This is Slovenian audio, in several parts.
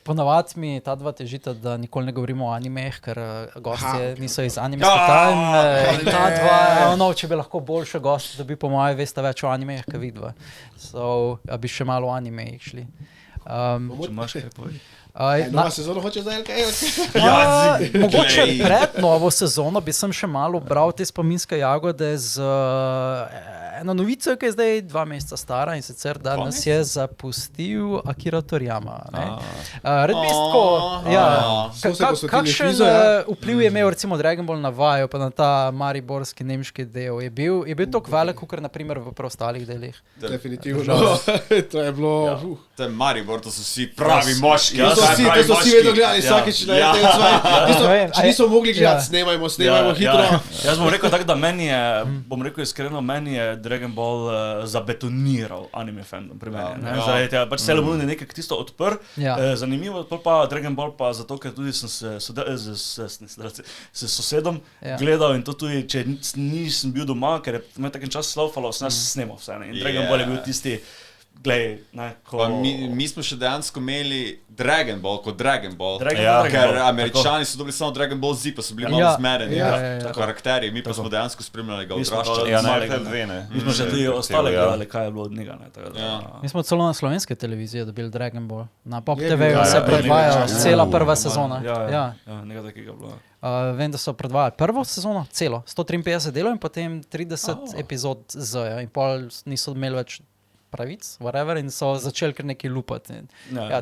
Ponavadi mi ta dva težita, da nikoli ne govorimo o animeh, ker gostje niso iz anime sveta in ta dva, če bi lahko boljše gosti, da bi po moje veste več o animeh, kot vidva. So, bi še malo o animejih šli. Če imaš kaj povedati. Nova sezono hoče zdaj Mogoče pred novo sezono bi sem še malo bral te spominske jagode z eno novico, ki je zdaj 2 meseca stara in sicer danes je zapustil Akira Toriyama. Red bi tako, kakšen vpliv je imel recimo Dragon Ball na vaju, pa na ta mariborski nemški del? Je bil toliko velik, kakor na primer v preostalih delih? Definitivno. To je bilo... To je Maribor, to so vsi pravi moški. To so vsi vedno gledali vsakič na RTV2. Če niso mogli gledati, snemajmo hitro. Jaz bom rekel tako, da meni je, bom rekel iskreno, meni je Dragon Ball zabetoniral anime fandom pri meni. Zaradi tega, pač Sailor Moon je nekaj tisto odprl, zanimivo, pa Dragon Ball pa zato, ker tudi sem se s sosedom gledal in to tudi, če nisem bil doma, ker je me takem čas slaufalo, sem snemal vse. In Dragon Ball je bil tisti, glej, mi smo še dejansko imeli Dragon Ball kot Dragon Ball, Dragon ker Ball, Američani so dobili samo Dragon Ball Z, pa so bili malo zmereni karakteri, mi pa smo dejansko spremljali ga odraščati. Mi smo še tudi ostale gledali, kaj je bilo od njega. Mi smo celo na slovenske televizije dobili Dragon Ball. Na Pop TV se predvaja cela prva sezona. Ja, nekaj takega bilo. Vem, da so predvajali prvo sezono, celo, 153 delov in potem 30 epizod z, in pol niso imeli več pravic, whatever, in so začeli kar nekaj lupati.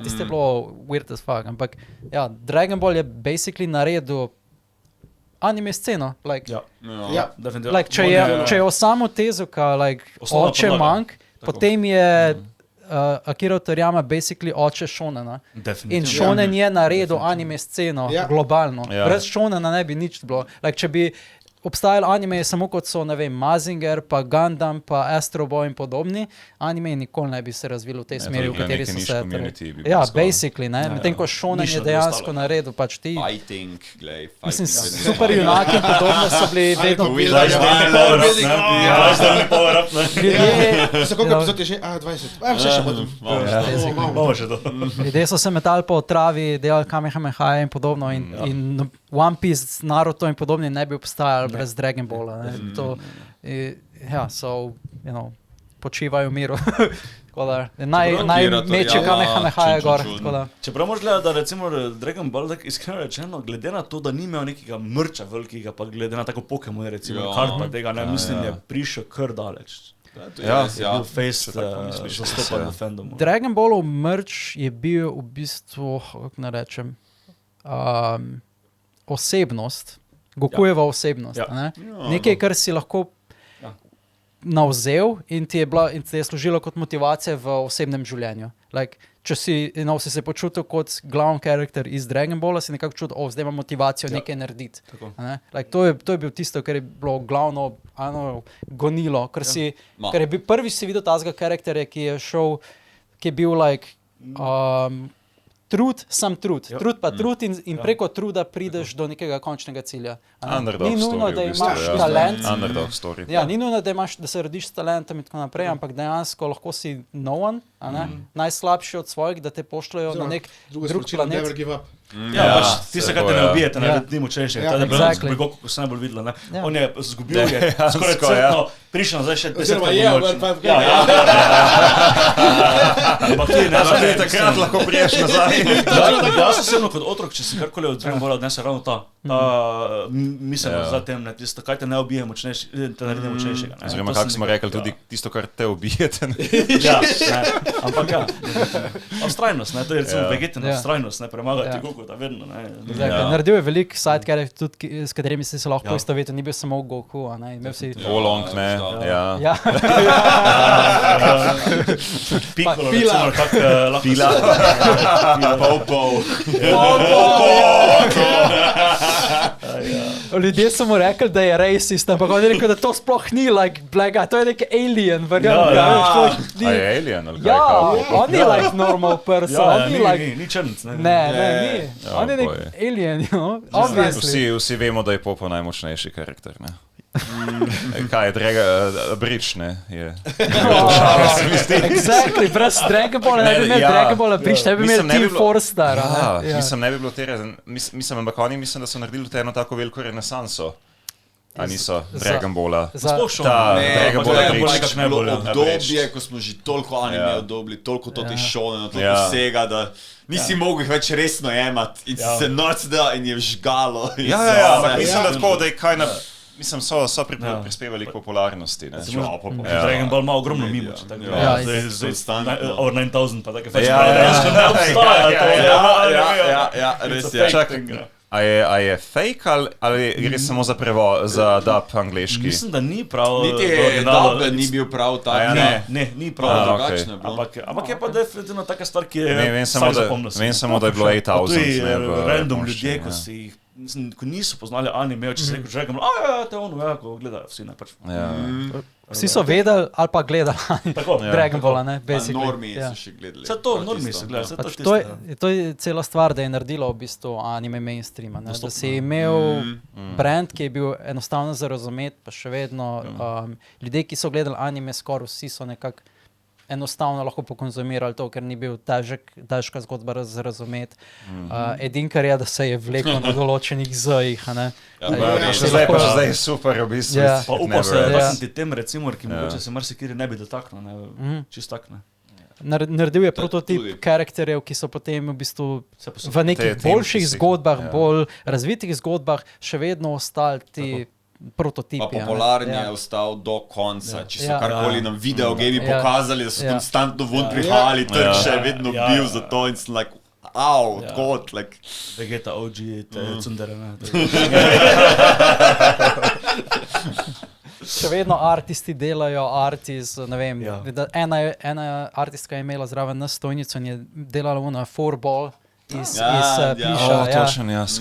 Tiste je bilo weird as fuck, ampak Dragon Ball je basically naredil anime sceno, če je Osamu Tezuka, oče mank, potem je Akira Toriyama basically oče shonena. In shonen je naredil anime sceno globalno. Brez shonena ne bi nič bilo. Če bi obstajali anime samo kot so, ne vem, Mazinger, pa Gundam, pa Astro Boy in podobni, anime nikoli ne bi se razvili v tej smeri, v kateri so se... basically, ne. Medtem ko shonen je dejansko naredil, pač ti... Fighting, glej, fighting. Mislim, super junaki in podobno so bili vedno... Za koliko epizod je že? 20. Vse še bodo. Ljudje so se metali po travi, delali Kamehameha in podobno in One Piece, Naruto in podobni ne bi obstajali brez Dragon Balla. Počivajo v miru. Naj meče Kamehameha je gor. Čeprav moraš gledati, da recimo Dragon Ball, tak iskreno rečeno, glede na to, da ni imel nekega mrča velikega, pa glede na tako Pokemon, recimo, kar pa tega, ne, mislim, je prišel kar daleč. Bil face zastopan v fandomu. Dragon Ballov mrč je bil v bistvu, kako ne rečem, osebnost, Gokujeva osebnost. Nekaj, kar si lahko navzel in ti je služilo kot motivacija v osebnem življenju. Če si se počutil kot glavni karakter iz Dragon Balla, si nekako čutil, zdaj imam motivacijo nekaj narediti. To je bil tisto, kar je bilo glavno gonilo, ker je bil prvi si videl tazga karakterja, ki je šel, ki je bil trud, sam trud. Trud pa trud in preko truda prideš do nekega končnega cilja. Underdog ni nujno, story, da imaš talent. Underdog story. Ni nujno, da se rodiš s talentom in tako naprej, ampak dejansko lahko si no one, najslabši od svojih, da te pošljajo na nek drug planet. Never give up. Ti se kaj te ne ubijete, ni močnejšega. Ta je bil Goku, ko se najbolj videla. On je zgubil, skoraj crtno, prišel nazaj še 10 moč. Ampak ti ne, takrat lahko priješ nazaj. Jaz osebno kot otrok, če si karkoli od Dragon Balla odnese ravno ta mislim za tem, tisto, kaj te ne ubije močnejšega, te naredi močnejšega. Oziroma, kako smo rekli, tudi tisto, kar te ubijete. Ampak vztrajnost, to je recimo vegetna vztrajnost, premagati Goku, da vedno. Naredil je veliko sidecarjev, tudi s katerimi si se lahko poistovetil, ni bil samo Goku, imel si... Wolong, ne, ja. Piccolo, recimo, kak lahko... Pila. Pol. Ljudje so mu rekli, da je racist, ampak on je rekel, da to sploh ni blaga, to je nek alien, verjamem. A je alien ali kaj? On ni normal person. Ni črnc, ne? Ne, ni. On je nek alien, obviously. Vsi vemo, da je Popo najmočnejši karakter, ne? Kaj je, Bridge, ne? Exactly, brez Dragon Balla ne bi imeli Dragon Balla Bridge, ne bi imeli Team Four-Star. Mislim, ne bi bilo mislim, ampak oni mislim, da so naredili eno tako veliko renesanso. A niso Dragon Balla. Dragon Ball je nekako najbolj obdobje, ko smo že toliko anime odobili, toliko totih šonen, toliko vsega, da nisi mogel jih več resno jemati in se noč da in je vžgalo. Ampak mislim, da tako, da je kaj na... Mislim, so prispevali k popularnosti. Dragon Ball ima ogromno mimo, če tako Or 9000 pa take fajn. Res je. A je fake ali gre samo za za dub angleški? Mislim, da ni prav. Niti dub ni bil prav tak. Ne, ni prav drugačno. Ampak je pa definitivno taka stvar, ki je vem samo, da je bilo 8000. To je random ljudje, ko si jih ko niso poznali anime, če se rekel Dragon Ball, te ono, ko gledajo vsi, ne pač. Vsi so vedeli ali pa gledali Dragon Balla, ne, basically. Normi so še gledali. Vse to, normi so gledali. To je cela stvar, da je naredilo v bistvu anime mainstreama, da si imel brand, ki je bil enostavno za razumeti, pa še vedno ljudje, ki so gledali anime, skoraj vsi so nekako enostavno lahko pokonzumirali to, ker ni bil težka zgodba za razumeti. Edin, kar je, da se je vlekel na določenih zajih, ne. Zdaj je super, v bistvu. Pa upal se, da sem ti tem, recimo, ki mogoče se marsikiri ne bi dotaknil, čisto tak, ne. Naredil je prototip karakterjev, ki so potem v bistvu v nekih boljših zgodbah, bolj razvitih zgodbah še vedno ostali ti prototipi. Pa popularni je ostal do konca. Če so karkoli nam videogame pokazali, da so konstantno ven prihajali, trg še je vedno bil za to in sem like, odkot, like... Vegeta OG, te cundere, ne. Še vedno artisti delajo ne vem, ena artistka je imela zraven nas stojnico in je delala na Four-Ball iz Pliša. Točno, jaz.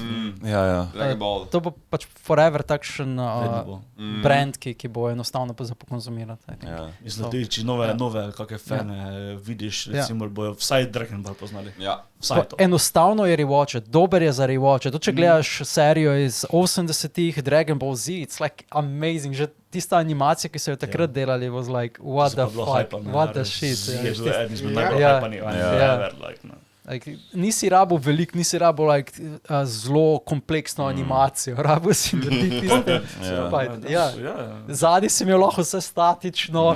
To bo pač forever takšen brand, ki bo enostavno za pokonzumirati. Mislim, da če nove kakve fane vidiš, recimo, bojo vsaj Dragon Ball poznali. Enostavno je rewatchet, dober je za rewatchet. To, če gledaš serijo iz 80-ih, Dragon Ball Z, it's like amazing. Že tista animacija, ki so jo takrat delali, was like, what the fuck, what the shit. Nisi rabo veliko, nisi rabo zelo kompleksno animacijo, rabo si narediti tiste. Zadnji si imel lahko vse statično,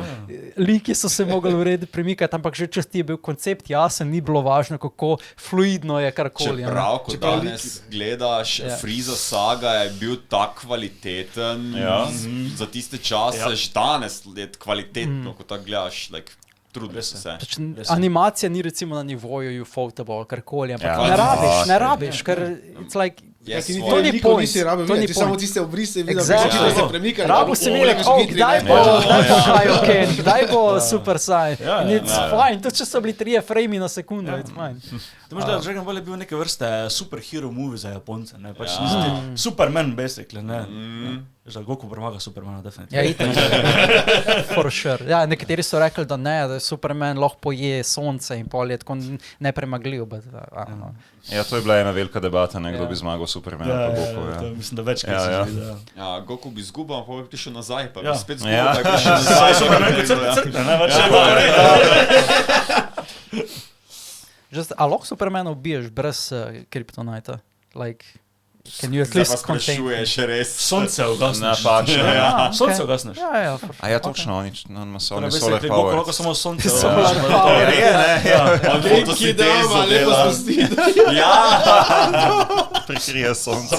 liki so se mogli urediti premikati, ampak že če ti je bil koncept jasen, ni bilo važno, kako fluidno je karkoli. Čeprav, ko danes gledaš, Frieza saga je bil tak kvaliteten za tiste čase, že danes je kvalitetno, ko tako gledaš, trudili so se. Animacija ni recimo na nivoju Ufotable, karkoli, ampak ne rabiš, ker it's like, to ni point. Ti samo tiste obrise videl, da se premikali. Rabo se videl, kdaj bo Super Saiyan. And it's fine, tudi če so bili 3 frame na sekundo, it's fine. To možda, Dragon Ball je bil neke vrste superhero movie za Japonce, ne? Pač Superman, basically, ne? Že Goku premaga Supermana, definitivno. Itak. For sure. Nekateri so rekli, da ne, da Superman lahko poje sonce in pol je tako nepremagljiv. To je bila ena velika debata, kdo bi zmagal Supermana pa Goku. Mislim, da večkrat se že. Goku bi zgubil, pa bi prišel nazaj, pa bi spet zgubil, pa bi prišel nazaj. Superman bi crkne, ne več. A lahko Supermana ubiješ brez Kryptonita? Like... Can you at least contain? Sonce ugasneš. Napačno, Sonce ugasneš. Točno, on ima solar power. Koliko samo sonce Solar power. Neki dama, lepo spusti. Prikrije sonce.